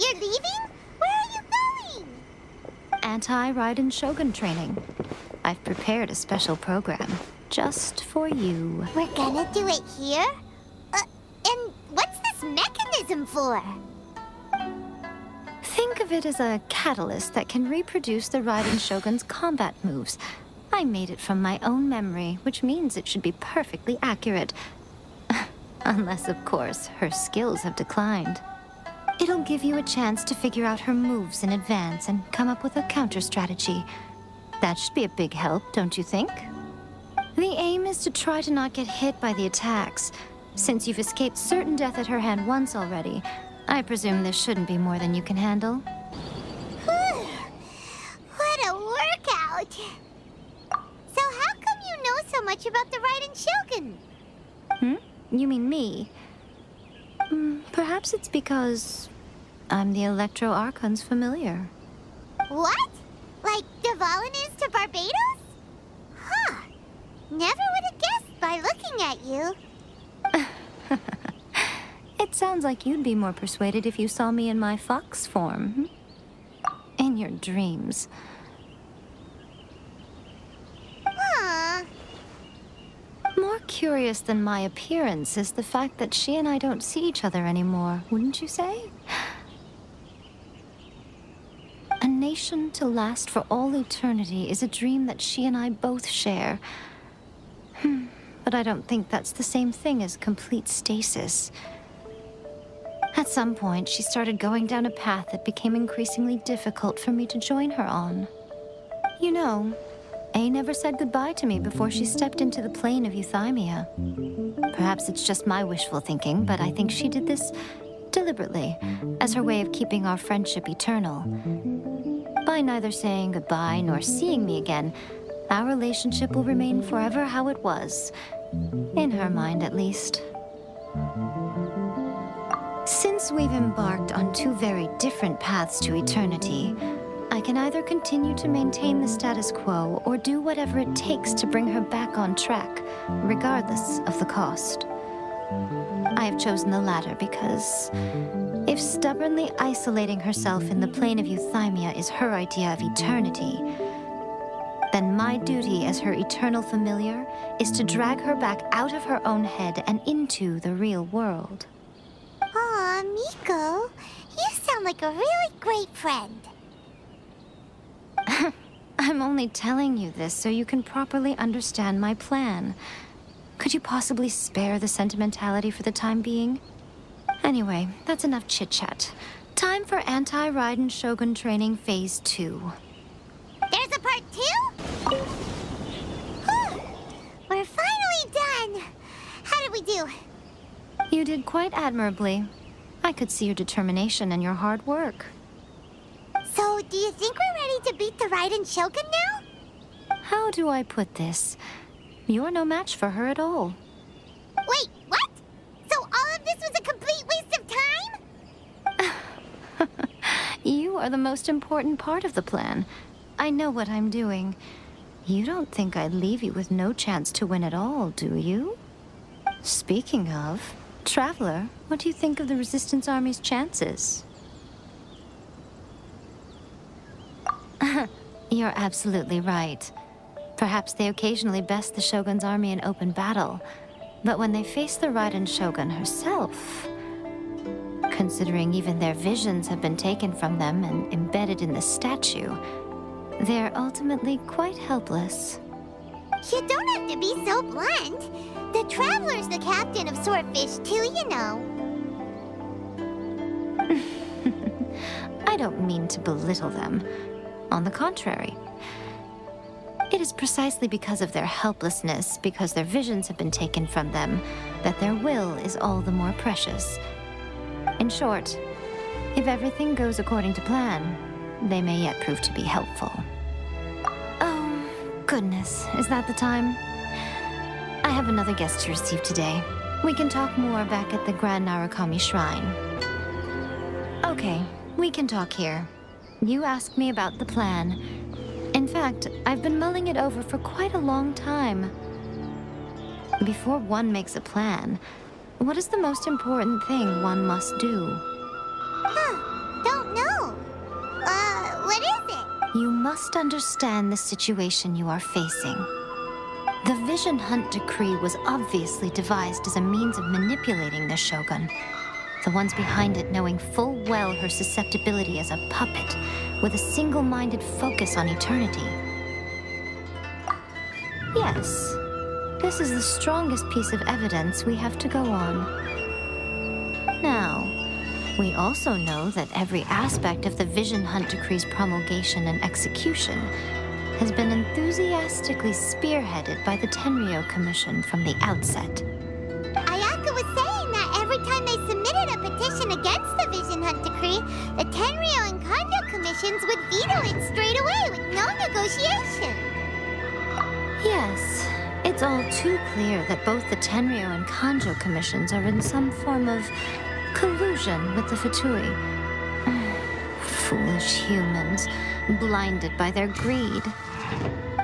You're leaving? Where are you going? Anti-Raiden Shogun training. I've prepared a special program just for you. We're gonna do it here? And what's this mechanism for? Think of it as a catalyst that can reproduce the Raiden Shogun's combat moves. I made it from my own memory, which means it should be perfectly accurate. Unless, of course, her skills have declined. It'll give you a chance to figure out her moves in advance and come up with a counter strategy. That should be a big help, don't you think? The aim is to try to not get hit by the attacks. Since you've escaped certain death at her hand once already, I presume this shouldn't be more than you can handle. What a workout! So how come you know so much about the Raiden Shogun? You mean me? Perhaps it's because I'm the Electro Archon's familiar. What? Like Dvalin is to Barbados? Huh. Never would have guessed by looking at you. It sounds like you'd be more persuaded if you saw me in my fox form. In your dreams. Huh. More curious than my appearance is the fact that she and I don't see each other anymore, wouldn't you say? A nation to last for all eternity is a dream that she and I both share. But I don't think that's the same thing as complete stasis. At some point, she started going down a path that became increasingly difficult for me to join her on. You know, A never said goodbye to me before she stepped into the plane of Euthymia. Perhaps it's just my wishful thinking, but I think she did this deliberately, as her way of keeping our friendship eternal. By neither saying goodbye nor seeing me again, our relationship will remain forever how it was. In her mind, at least. Since we've embarked on two very different paths to eternity, I can either continue to maintain the status quo or do whatever it takes to bring her back on track, regardless of the cost. I have chosen the latter because if stubbornly isolating herself in the plane of Euthymia is her idea of eternity, then my duty as her eternal familiar is to drag her back out of her own head and into the real world. Aw, Miko, you sound like a really great friend. I'm only telling you this so you can properly understand my plan. Could you possibly spare the sentimentality for the time being? Anyway, that's enough chit-chat. Time for Anti-Raiden Shogun Training Phase 2. There's a part 2? Whew. We're finally done. How did we do? You did quite admirably. I could see your determination and your hard work. So, do you think we're ready to beat the Raiden Shogun now? How do I put this? You're no match for her at all. Wait, what? So all of this was a complete waste of time? You are the most important part of the plan. I know what I'm doing. You don't think I'd leave you with no chance to win at all, do you? Speaking of, Traveler, what do you think of the Resistance Army's chances? You're absolutely right. Perhaps they occasionally best the Shogun's army in open battle, but when they face the Raiden Shogun herself, considering even their visions have been taken from them and embedded in the statue, they're ultimately quite helpless. You don't have to be so blunt. The Traveler's the captain of Swordfish too, you know. I don't mean to belittle them. On the contrary. It is precisely because of their helplessness, because their visions have been taken from them, that their will is all the more precious. In short, if everything goes according to plan, they may yet prove to be helpful. Oh, goodness, is that the time? I have another guest to receive today. We can talk more back at the Grand Narukami Shrine. Okay, we can talk here. You asked me about the plan. In fact, I've been mulling it over for quite a long time. Before one makes a plan, what is the most important thing one must do? Don't must understand the situation you are facing. The Vision Hunt Decree was obviously devised as a means of manipulating the Shogun, the ones behind it knowing full well her susceptibility as a puppet with a single-minded focus on eternity. Yes, this is the strongest piece of evidence we have to go on. Now, we also know that every aspect of the Vision Hunt Decree's promulgation and execution has been enthusiastically spearheaded by the Tenryou Commission from the outset. Ayaka was saying that every time they submitted a petition against the Vision Hunt Decree, the Tenryou and Kanjo commissions would veto it straight away with no negotiation. Yes, it's all too clear that both the Tenryou and Kanjo commissions are in some form of collusion with the Fatui. Foolish humans, blinded by their greed.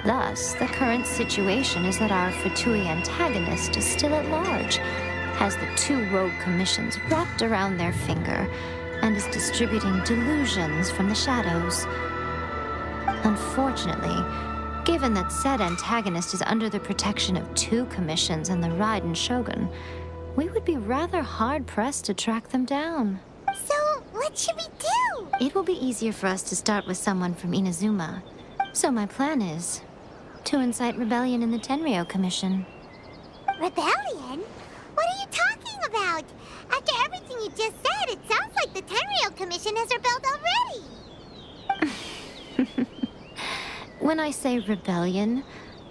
Thus, the current situation is that our Fatui antagonist is still at large, has the two rogue commissions wrapped around their finger, and is distributing delusions from the shadows. Unfortunately, given that said antagonist is under the protection of two commissions and the Raiden Shogun, we would be rather hard-pressed to track them down. So, what should we do? It will be easier for us to start with someone from Inazuma. So my plan is to incite rebellion in the Tenryou Commission. Rebellion? What are you talking about? After everything you just said, it sounds like the Tenryou Commission has rebelled already. When I say rebellion,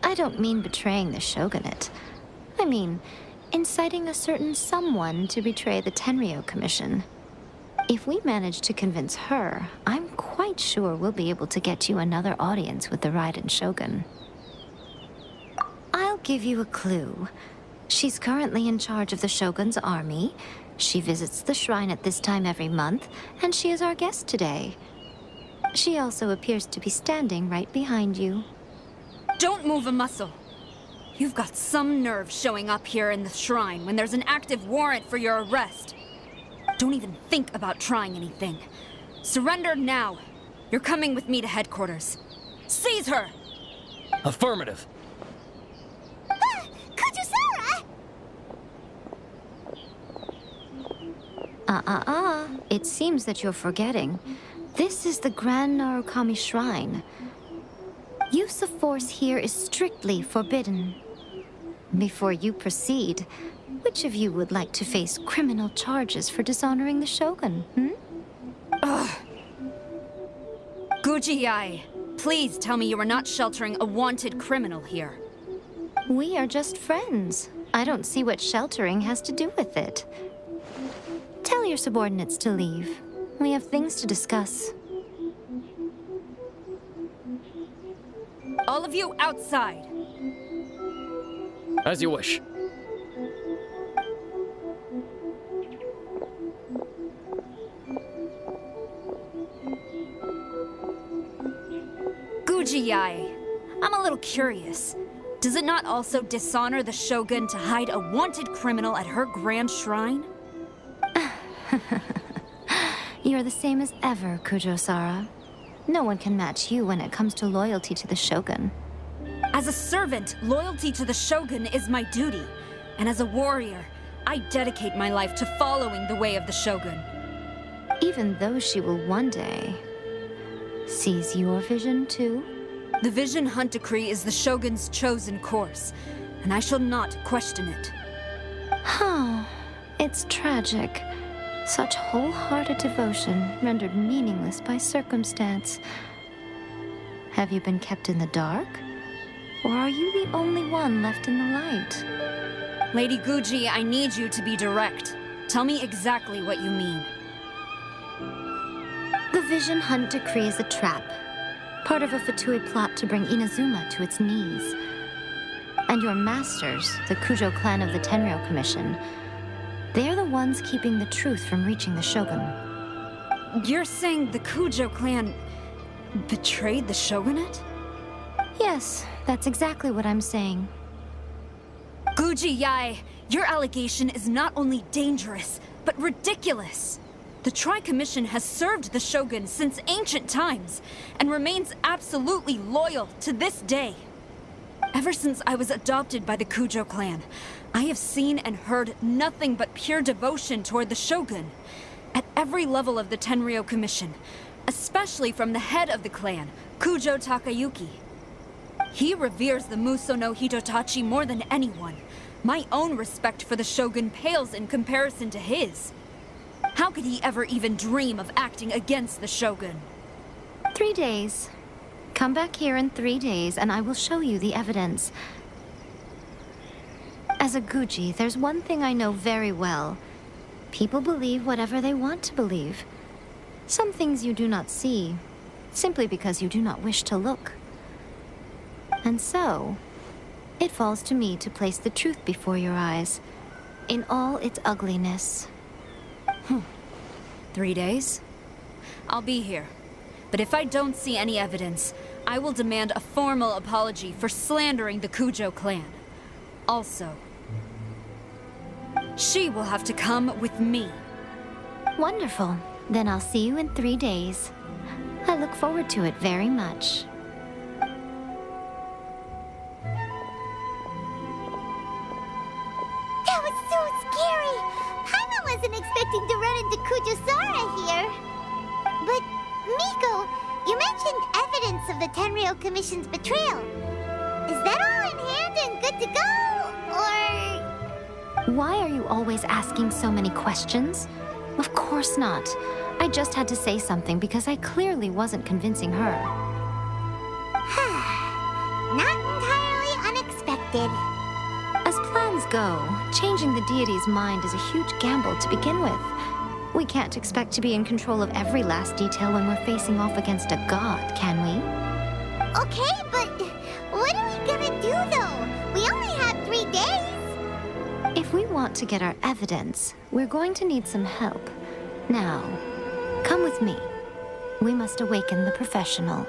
I don't mean betraying the shogunate. I mean inciting a certain someone to betray the Tenryou Commission. If we manage to convince her, I'm quite sure we'll be able to get you another audience with the Raiden Shogun. I'll give you a clue. She's currently in charge of the Shogun's army. She visits the shrine at this time every month, and she is our guest today. She also appears to be standing right behind you. Don't move a muscle. You've got some nerve showing up here in the shrine when there's an active warrant for your arrest. Don't even think about trying anything. Surrender now. You're coming with me to headquarters. Seize her! Affirmative. Kujusara! It seems that you're forgetting. This is the Grand Narukami Shrine. Use of force here is strictly forbidden. Before you proceed, which of you would like to face criminal charges for dishonoring the Shogun, Ugh. Guji-ai, please tell me you are not sheltering a wanted criminal here. We are just friends. I don't see what sheltering has to do with it. Tell your subordinates to leave. We have things to discuss. All of you outside. As you wish. Guji-ai, I'm a little curious. Does it not also dishonor the Shogun to hide a wanted criminal at her grand shrine? You're the same as ever, Kujo-sara. No one can match you when it comes to loyalty to the Shogun. As a servant, loyalty to the Shogun is my duty. And as a warrior, I dedicate my life to following the way of the Shogun. Even though she will one day seize your vision too? The Vision Hunt Decree is the Shogun's chosen course, and I shall not question it. It's tragic. Such wholehearted devotion rendered meaningless by circumstance. Have you been kept in the dark? Or are you the only one left in the light? Lady Guji, I need you to be direct. Tell me exactly what you mean. The Vision Hunt Decree is a trap. Part of a Fatui plot to bring Inazuma to its knees. And your masters, the Kujo clan of the Tenryou Commission, they're the ones keeping the truth from reaching the Shogun. You're saying the Kujo clan betrayed the Shogunate? Yes, that's exactly what I'm saying. Guji-ai, your allegation is not only dangerous, but ridiculous. The Tri-Commission has served the Shogun since ancient times, and remains absolutely loyal to this day. Ever since I was adopted by the Kujo clan, I have seen and heard nothing but pure devotion toward the Shogun. At every level of the Tenryou Commission, especially from the head of the clan, Kujo Takayuki. He reveres the Muso no Hitotachi more than anyone. My own respect for the Shogun pales in comparison to his. How could he ever even dream of acting against the Shogun? 3 days. Come back here in 3 days, and I will show you the evidence. As a Guji, there's one thing I know very well. People believe whatever they want to believe. Some things you do not see, simply because you do not wish to look. And so, it falls to me to place the truth before your eyes, in all its ugliness. 3 days? I'll be here. But if I don't see any evidence, I will demand a formal apology for slandering the Kujo clan. Also, she will have to come with me. Wonderful. Then I'll see you in 3 days. I look forward to it very much. That was so scary! Paimon wasn't expecting to run into Kujosara here. But, Miko, you mentioned evidence of the Tenryou Commission's betrayal. Is that all in hand and good to go? Or... Why are you always asking so many questions? Of course not. I just had to say something because I clearly wasn't convincing her. Not entirely unexpected. As plans go, changing the deity's mind is a huge gamble to begin with. We can't expect to be in control of every last detail when we're facing off against a god, can we? Okay, but what are we gonna do though? We only have 3 days. If we want to get our evidence, we're going to need some help. Now, come with me. We must awaken the professional.